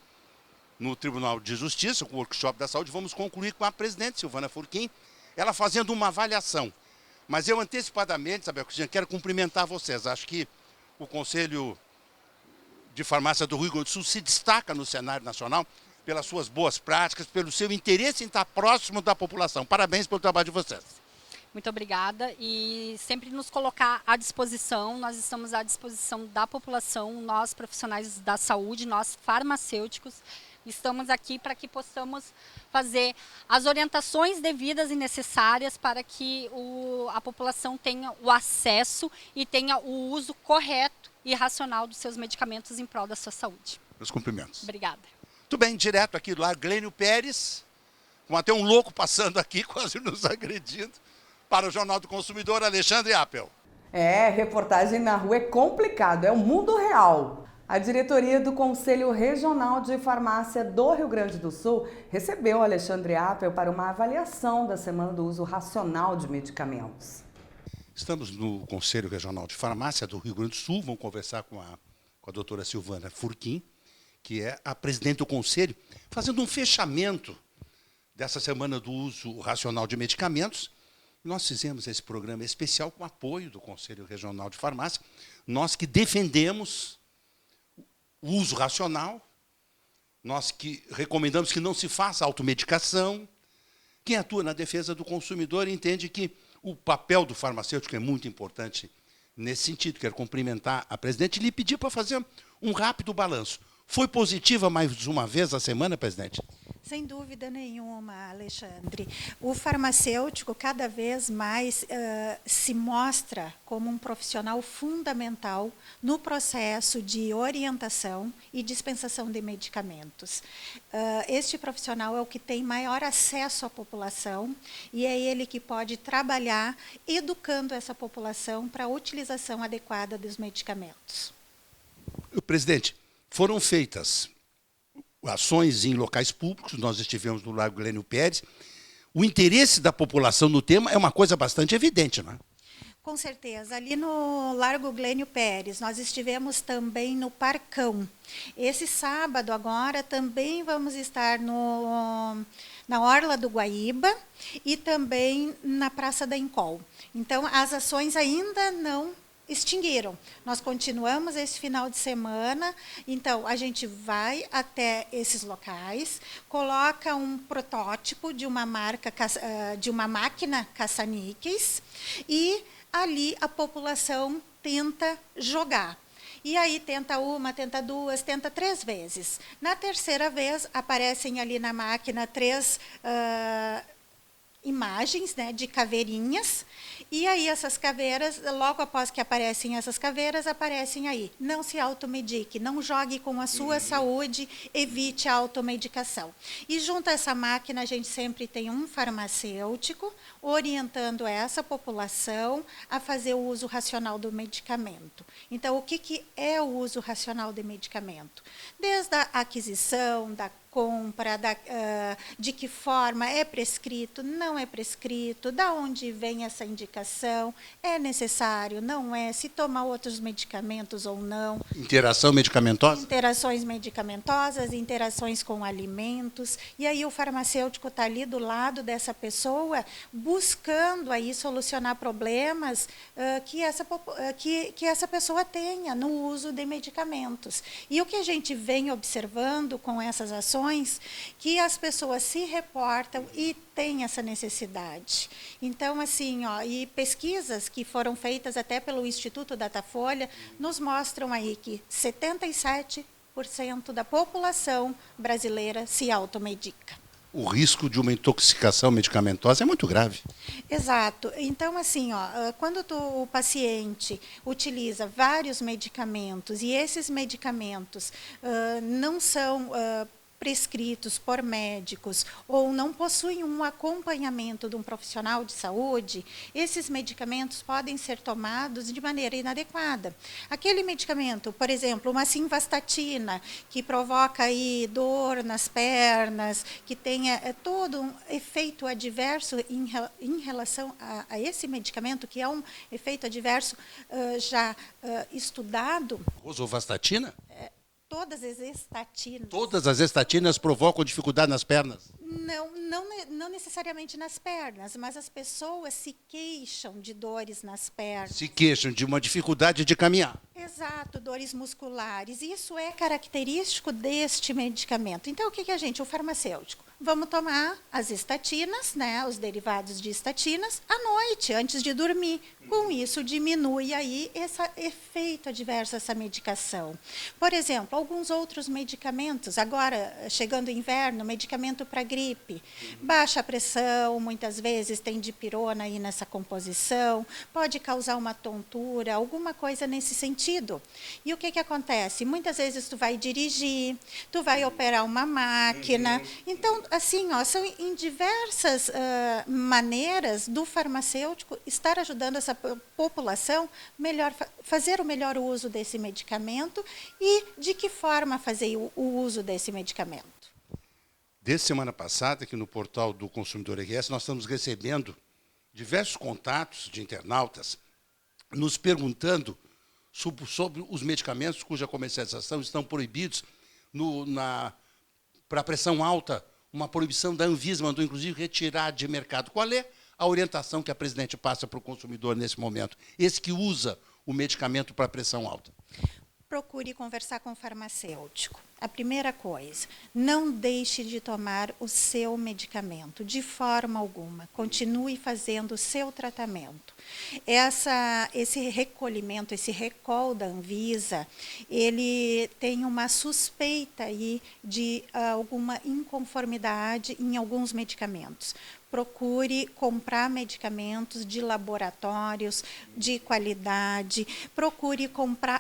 no Tribunal de Justiça, com o Workshop da Saúde, vamos concluir com a presidente Silvana Furquim, ela fazendo uma avaliação. Mas eu antecipadamente, Isabel Cristina, quero cumprimentar vocês. Acho que o Conselho de Farmácia do Rio Grande do Sul se destaca no cenário nacional pelas suas boas práticas, pelo seu interesse em estar próximo da população. Parabéns pelo trabalho de vocês. Muito obrigada e sempre nos colocar à disposição. Nós estamos à disposição da população, nós profissionais da saúde, nós farmacêuticos. Estamos aqui para que possamos fazer as orientações devidas e necessárias para que a população tenha o acesso e tenha o uso correto e racional dos seus medicamentos em prol da sua saúde. Meus cumprimentos. Obrigada. Muito bem, direto aqui do lar Glênio Pérez, com até um louco passando aqui, quase nos agredindo, para o Jornal do Consumidor, Alexandre Appel. Reportagem na rua é complicado, é o mundo real. A diretoria do Conselho Regional de Farmácia do Rio Grande do Sul recebeu Alexandre Appel para uma avaliação da Semana do Uso Racional de Medicamentos. Estamos no Conselho Regional de Farmácia do Rio Grande do Sul, vamos conversar com a doutora Silvana Furquim, que é a presidente do Conselho, fazendo um fechamento dessa Semana do Uso Racional de Medicamentos. Nós fizemos esse programa especial com apoio do Conselho Regional de Farmácia, nós que defendemos o uso racional, nós que recomendamos que não se faça automedicação. Quem atua na defesa do consumidor entende que o papel do farmacêutico é muito importante nesse sentido. Quero cumprimentar a presidente e lhe pedir para fazer um rápido balanço. Foi positiva mais uma vez a semana, presidente? Sem dúvida nenhuma, Alexandre. O farmacêutico cada vez mais se mostra como um profissional fundamental no processo de orientação e dispensação de medicamentos. Este profissional é o que tem maior acesso à população e é ele que pode trabalhar educando essa população para a utilização adequada dos medicamentos. Presidente, foram feitas ações em locais públicos, nós estivemos no Largo Glênio Pérez. O interesse da população no tema é uma coisa bastante evidente, não é? Com certeza. Ali no Largo Glênio Pérez, nós estivemos também no Parcão. Esse sábado agora também vamos estar na Orla do Guaíba e também na Praça da Encol. Então, as ações ainda não extinguiram. Nós continuamos esse final de semana, então a gente vai até esses locais, coloca um protótipo de uma máquina caça-níqueis e ali a população tenta jogar. E aí tenta uma, tenta duas, tenta 3 vezes. Na terceira vez aparecem ali na máquina 3 imagens, né, de caveirinhas, e aí essas caveiras, logo após que aparecem essas caveiras, aparecem aí. Não se automedique, não jogue com a sua saúde, evite a automedicação. E junto a essa máquina, a gente sempre tem um farmacêutico orientando essa população a fazer o uso racional do medicamento. Então, o que é o uso racional de medicamento? Desde a aquisição, da compra, de que forma é prescrito, não é prescrito, da onde vem essa indicação, é necessário, não é, se toma outros medicamentos ou não. Interação medicamentosa? Interações medicamentosas, interações com alimentos, e aí o farmacêutico está ali do lado dessa pessoa, buscando aí solucionar problemas que essa pessoa tenha no uso de medicamentos. E o que a gente vem observando com essas ações, que as pessoas se reportam e têm essa necessidade. Então, assim, e pesquisas que foram feitas até pelo Instituto Datafolha nos mostram aí que 77% da população brasileira se automedica. O risco de uma intoxicação medicamentosa é muito grave. Exato. Então, assim, quando o paciente utiliza vários medicamentos e esses medicamentos não são prescritos por médicos ou não possuem um acompanhamento de um profissional de saúde, esses medicamentos podem ser tomados de maneira inadequada. Aquele medicamento, por exemplo, uma simvastatina, que provoca aí dor nas pernas, que tenha todo um efeito adverso em relação a esse medicamento, que é um efeito adverso já estudado. Rosuvastatina? Todas as estatinas. Todas as estatinas provocam dificuldade nas pernas? Não necessariamente nas pernas, mas as pessoas se queixam de dores nas pernas. Se queixam de uma dificuldade de caminhar. Exato, dores musculares. Isso é característico deste medicamento. Então, o farmacêutico, vamos tomar as estatinas, né, os derivados de estatinas, à noite, antes de dormir. Com isso, diminui aí esse efeito adverso dessa medicação. Por exemplo, alguns outros medicamentos, agora, chegando o inverno, medicamento para gripe, baixa pressão, muitas vezes tem dipirona aí nessa composição, pode causar uma tontura, alguma coisa nesse sentido. E o que acontece? Muitas vezes tu vai dirigir, tu vai operar uma máquina, então, assim, são em diversas maneiras do farmacêutico estar ajudando essa população fazer o melhor uso desse medicamento e de que forma fazer o uso desse medicamento. Desde semana passada, aqui no portal do Consumidor RS, nós estamos recebendo diversos contatos de internautas nos perguntando sobre os medicamentos cuja comercialização estão proibidos para pressão alta. Uma proibição da Anvisa mandou, inclusive, retirar de mercado. Qual é a orientação que a presidente passa para o consumidor nesse momento? Esse que usa o medicamento para pressão alta. Procure conversar com o farmacêutico. A primeira coisa, não deixe de tomar o seu medicamento, de forma alguma. Continue fazendo o seu tratamento. Esse recolhimento, esse recall da Anvisa, ele tem uma suspeita aí de alguma inconformidade em alguns medicamentos. Procure comprar medicamentos de laboratórios de qualidade, procure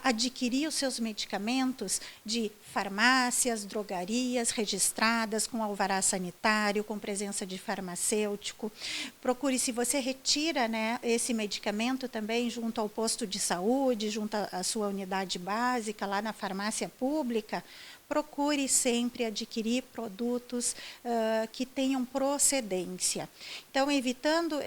adquirir os seus medicamentos de farmácias, drogarias registradas com alvará sanitário, com presença de farmacêutico. Procure, se você retira, né, esse medicamento também junto ao posto de saúde, junto à sua unidade básica, lá na farmácia pública, procure sempre adquirir produtos que tenham procedência. Então, evitando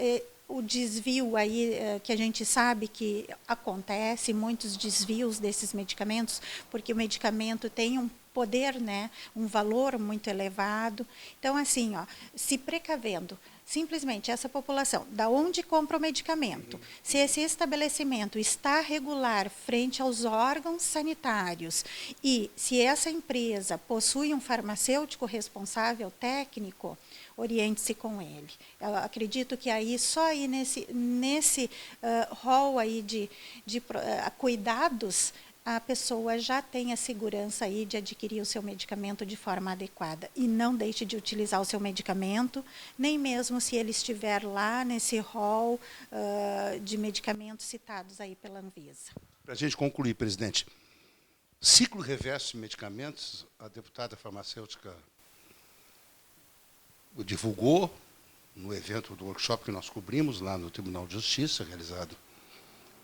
o desvio aí, que a gente sabe que acontece, muitos desvios desses medicamentos, porque o medicamento tem um poder, né, um valor muito elevado. Então, assim, ó, se precavendo, simplesmente essa população, da onde compra o medicamento, se esse estabelecimento está regular frente aos órgãos sanitários e se essa empresa possui um farmacêutico responsável técnico, oriente-se com ele. Eu acredito que aí, só aí nesse rol aí de cuidados, a pessoa já tem a segurança aí de adquirir o seu medicamento de forma adequada. E não deixe de utilizar o seu medicamento, nem mesmo se ele estiver lá nesse rol de medicamentos citados aí pela Anvisa. Para a gente concluir, presidente, ciclo reverso de medicamentos, a deputada farmacêutica divulgou no evento do workshop que nós cobrimos lá no Tribunal de Justiça, realizado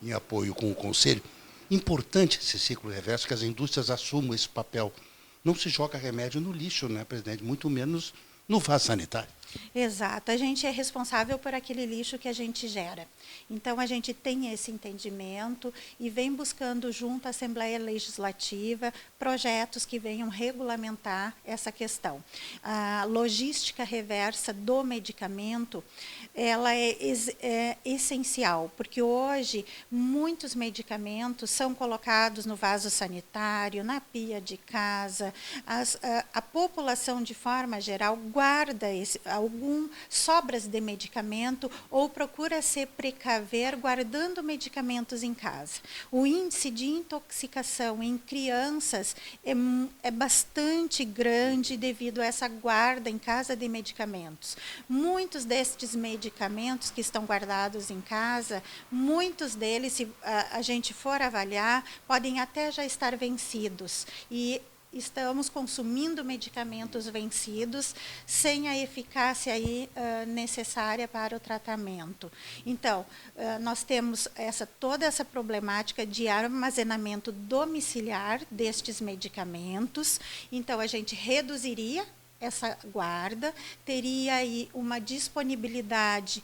em apoio com o Conselho. Importante esse ciclo reverso, que as indústrias assumam esse papel. Não se joga remédio no lixo, né, presidente? Muito menos no vaso sanitário. Exato. A gente é responsável por aquele lixo que a gente gera. Então, a gente tem esse entendimento e vem buscando, junto à Assembleia Legislativa, projetos que venham regulamentar essa questão. A logística reversa do medicamento, ela é essencial, porque hoje muitos medicamentos são colocados no vaso sanitário, na pia de casa. A população, de forma geral, guarda algum sobras de medicamento ou procura se precaver guardando medicamentos em casa. O índice de intoxicação em crianças é bastante grande devido a essa guarda em casa de medicamentos. Muitos destes medicamentos que estão guardados em casa, muitos deles, se a gente for avaliar, podem até já estar vencidos e estamos consumindo medicamentos vencidos sem a eficácia aí, necessária para o tratamento. Então, nós temos toda essa problemática de armazenamento domiciliar destes medicamentos. Então, a gente reduziria essa guarda, teria aí uma disponibilidade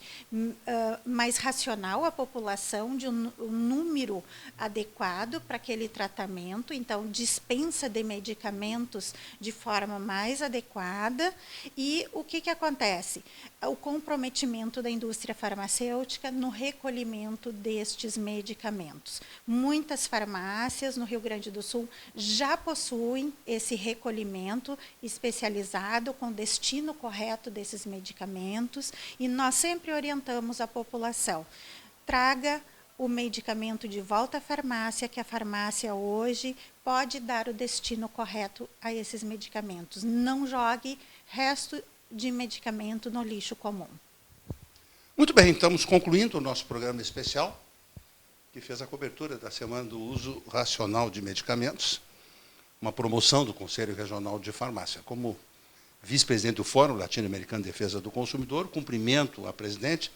mais racional à população, de um número adequado para aquele tratamento, então dispensa de medicamentos de forma mais adequada. E o que acontece? O comprometimento da indústria farmacêutica no recolhimento destes medicamentos. Muitas farmácias no Rio Grande do Sul já possuem esse recolhimento especializado com o destino correto desses medicamentos, e nós sempre orientamos a população: traga o medicamento de volta à farmácia, que a farmácia hoje pode dar o destino correto a esses medicamentos. Não jogue resto de medicamento no lixo comum. Muito bem, estamos concluindo o nosso programa especial, que fez a cobertura da Semana do Uso Racional de Medicamentos, uma promoção do Conselho Regional de Farmácia. Como vice-presidente do Fórum Latino-Americano de Defesa do Consumidor, cumprimento a presidente,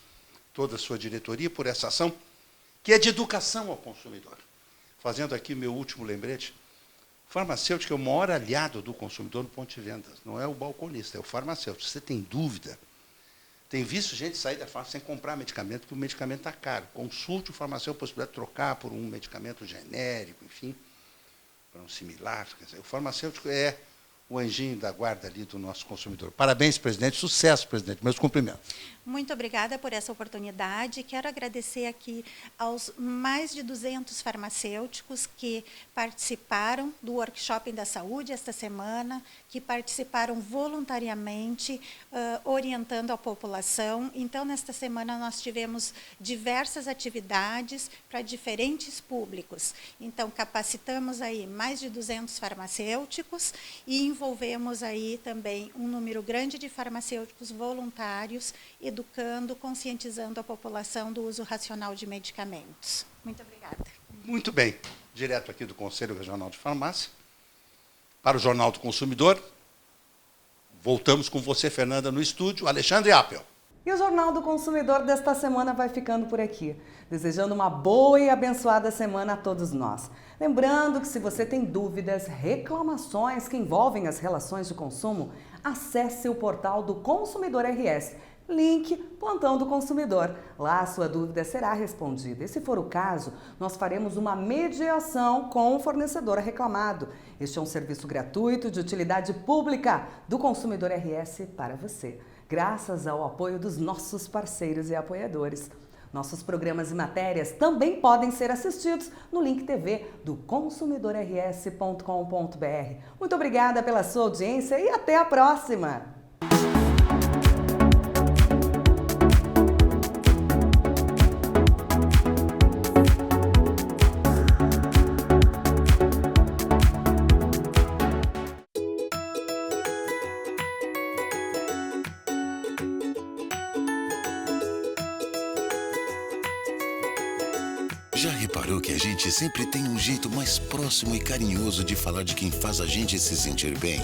toda a sua diretoria, por essa ação, que é de educação ao consumidor. Fazendo aqui o meu último lembrete, o farmacêutico é o maior aliado do consumidor no ponto de vendas, não é o balconista, é o farmacêutico. Se você tem dúvida, tem visto gente sair da farmácia sem comprar medicamento, porque o medicamento está caro. Consulte o farmacêutico a possibilidade de trocar por um medicamento genérico, enfim, para um similar. Quer dizer, o farmacêutico é o anjinho da guarda ali do nosso consumidor. Parabéns, presidente. Sucesso, presidente. Meus cumprimentos. Muito obrigada por essa oportunidade. Quero agradecer aqui aos mais de 200 farmacêuticos que participaram do Workshop da Saúde esta semana, que participaram voluntariamente, orientando a população. Então, nesta semana, nós tivemos diversas atividades para diferentes públicos. Então, capacitamos aí mais de 200 farmacêuticos e envolvemos aí também um número grande de farmacêuticos voluntários, educando, conscientizando a população do uso racional de medicamentos. Muito obrigada. Muito bem. Direto aqui do Conselho Regional de Farmácia, para o Jornal do Consumidor. Voltamos com você, Fernanda, no estúdio. Alexandre Appel. E o Jornal do Consumidor desta semana vai ficando por aqui, desejando uma boa e abençoada semana a todos nós. Lembrando que se você tem dúvidas, reclamações que envolvem as relações de consumo, acesse o portal do Consumidor RS, link Plantão do Consumidor. Lá a sua dúvida será respondida. E se for o caso, nós faremos uma mediação com o fornecedor reclamado. Este é um serviço gratuito de utilidade pública do Consumidor RS para você, graças ao apoio dos nossos parceiros e apoiadores. Nossos programas e matérias também podem ser assistidos no Link TV do consumidorrs.com.br. Muito obrigada pela sua audiência e até a próxima! Já reparou que a gente sempre tem um jeito mais próximo e carinhoso de falar de quem faz a gente se sentir bem?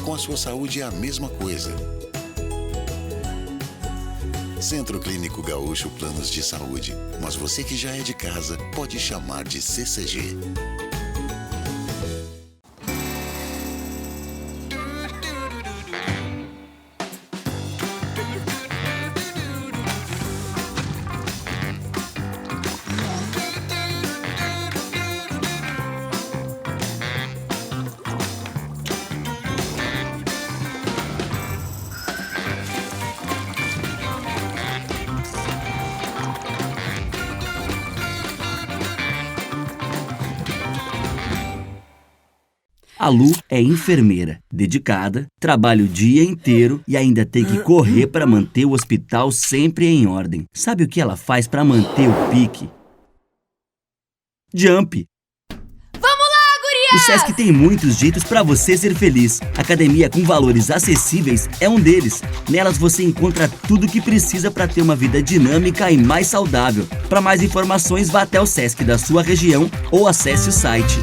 Com a sua saúde é a mesma coisa. Centro Clínico Gaúcho Planos de Saúde. Mas você que já é de casa, pode chamar de CCG. A Lu é enfermeira, dedicada, trabalha o dia inteiro e ainda tem que correr para manter o hospital sempre em ordem. Sabe o que ela faz para manter o pique? Jump! Vamos lá, gurias! O Sesc tem muitos jeitos para você ser feliz. Academia com valores acessíveis é um deles. Nelas você encontra tudo o que precisa para ter uma vida dinâmica e mais saudável. Para mais informações, vá até o Sesc da sua região ou acesse o site.